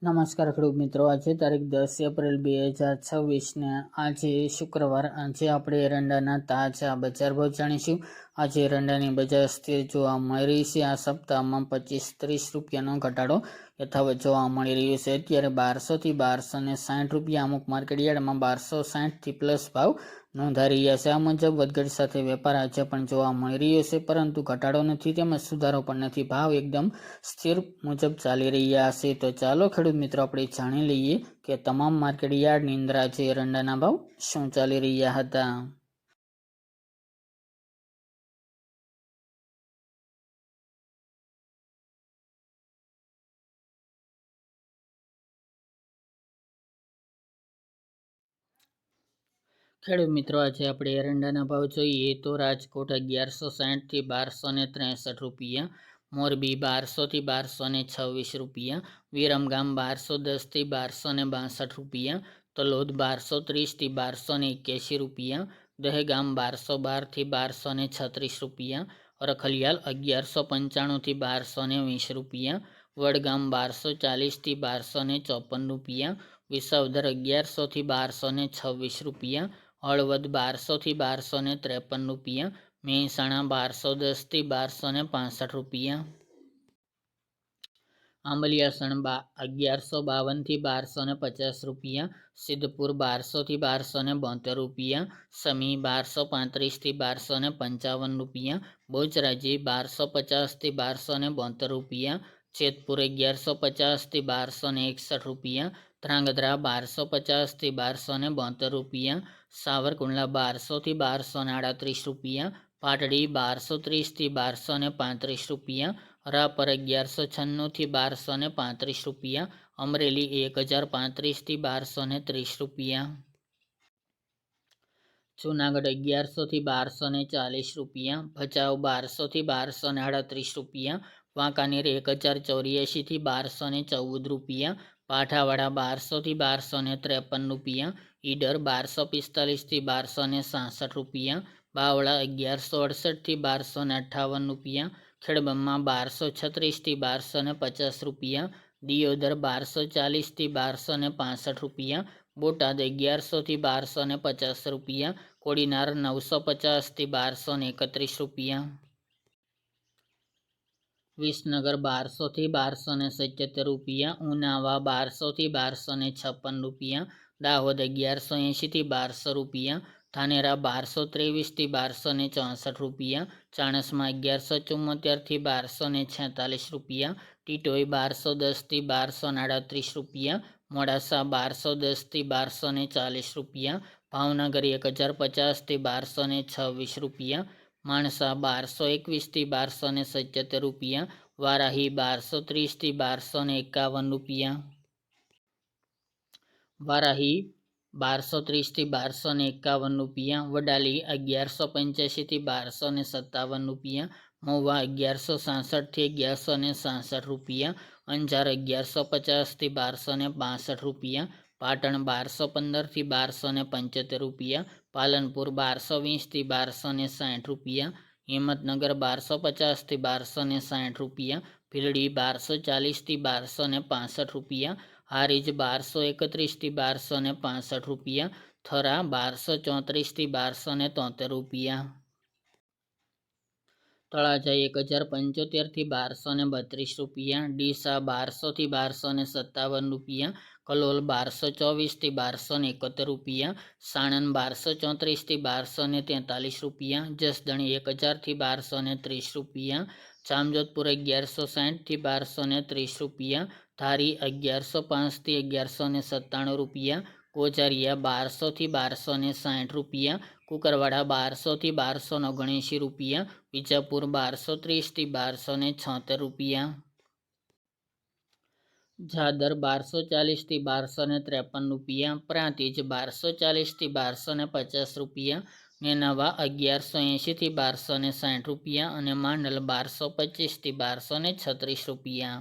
નમસ્કાર ખેડૂત મિત્રો, આજે તારીખ 10 એપ્રિલ 2026 આજે શુક્રવાર. આજે આપણે એરંડાના તાજા બજાર ભાવ જાણીશું. આજે એરંડાની બજાર સ્થિર જોવા મળી રહી છે. આ સપ્તાહમાં 25-30 રૂપિયાનો ઘટાડો યથાવત જોવા મળી રહ્યો છે. અત્યારે 1200 થી 1260 રૂપિયા, અમુક માર્કેટ યાર્ડમાં 1260 થી પ્લસ ભાવ નોંધાઈ રહ્યા છે. આ મુજબ વધઘટ સાથે વેપાર આજે પણ જોવા મળી રહ્યો છે, પરંતુ ઘટાડો નથી તેમજ સુધારો પણ નથી. ભાવ એકદમ સ્થિર મુજબ ચાલી રહ્યા છે. તો ચાલો ખેડૂત મિત્રો આપણે જાણી લઈએ કે તમામ માર્કેટ યાર્ડની અંદર આજે એરંડાના ભાવ શું ચાલી રહ્યા હતા. ખેડૂત મિત્રો, આજે આપણે એરંડાના ભાવ જોઈએ તો રાજકોટ 1160 થી 1263 રૂપિયા, મોરબી 1200 થી 1226 રૂપિયા, વિરમગામ 1210 થી 1262 રૂપિયા, તલોદ 1230 થી 1281 રૂપિયા, દહેગામ 1212 થી 1236 રૂપિયા, રખલિયાલ 1195 થી 1220 રૂપિયા, વડગામ 1240 થી 1254 રૂપિયા, વિસાવદર 1100 થી 1226 રૂપિયા, હળવદ 1200 થી 1253 રૂપિયા, મહેસાણા 1210 થી 1265 રૂપિયા, આંબલિયાસણ 1152 થી 1250 રૂપિયા, સિદ્ધપુર 1200 થી 1272 રૂપિયા, સમી 1235 થી 1255 રૂપિયા, બોચરાજી 1250 થી 1272 રૂપિયા, જેતપુર 1150 થી 1261 રૂપિયા, ધ્રાંગધ્રા 1250 થી 1272 રૂપિયા, સાવરકુંડલા 1200 થી 1238 રૂપિયા, પાટડી 1230 થી 1235 રૂપિયા, રાપર 1196 થી 1235 રૂપિયા, અમરેલી 1035 થી 1230 રૂપિયા, જૂનાગઢ 1100 થી 1240 રૂપિયા, ભચાઉ 1200 થી 1238 રૂપિયા, વાંકાનેર 1084 થી 1214 રૂપિયા, પાઠાવાડા 1200 થી 1253 રૂપિયા, ઈડર 1245 થી 1266 રૂપિયા, બાવળા 1168 થી 1258 રૂપિયા, ખેડબ્રહ્મા 1236 થી 1250 રૂપિયા, દિયોદર 1240 થી 1265 રૂપિયા, બોટાદ 1100 થી 1250 રૂપિયા, કોડીનાર 950 થી 1231 રૂપિયા, વિસનગર 1200 થી 1277 રૂપિયા, ઉનાવા 1200 થી 1256 રૂપિયા, દાહોદ 1180 થી 1200 રૂપિયા, ધાનેરા 1223 થી 1264 રૂપિયા, ચાણસમાં 1174 થી 1246 રૂપિયા, ટીટોઈ 1210 થી 1238 રૂપિયા, મોડાસા 1210 થી 1240 રૂપિયા, ભાવનગર 1050 થી 1226 રૂપિયા, માણસા 1221 થી 1277 રૂપિયા, વારાહી 1230 થી 1251 રૂપિયા, વારાહી 1230 થી 1251 રૂપિયા, વડાલી 1185 થી 1257 રૂપિયા, મહુવા 1166 થી 1166 રૂપિયા, અંજાર 1150 થી 1262 રૂપિયા, પાટણ 1215 થી 1275 રૂપિયા, પાલનપુર 1220 થી 1260 રૂપિયા, હિંમતનગર 1250 થી 1260 રૂપિયા, ભીલડી 1240 થી 1265 રૂપિયા, હારીજ 1231 થી 1265 રૂપિયા, થરા 1234 થી 1273 રૂપિયા, તળાજા 1075 થી 1232 રૂપિયા, ડીસા 1200 થી 1257 રૂપિયા, કલોલ 1224 થી 1271 રૂપિયા, સાણંદ 1234 થી 1243 રૂપિયા, જસદણ 1000 થી 1230 રૂપિયા, જામજોધપુર 1160 થી 1230 રૂપિયા, ધારી 1105 થી 1197 રૂપિયા, કોચારિયા 1200 થી 1260 રૂપિયા, કુકરવાડા 1200 થી 1279 રૂપિયા, વિજાપુર 1230 થી 1276 રૂપિયા, ઝાદર 1240 થી 1253 રૂપિયા, પ્રાંતિજ 1240 થી 1250 રૂપિયા, નેનાવા 1180 થી 1260 રૂપિયા અને માંડલ 1225 થી 1236 રૂપિયા.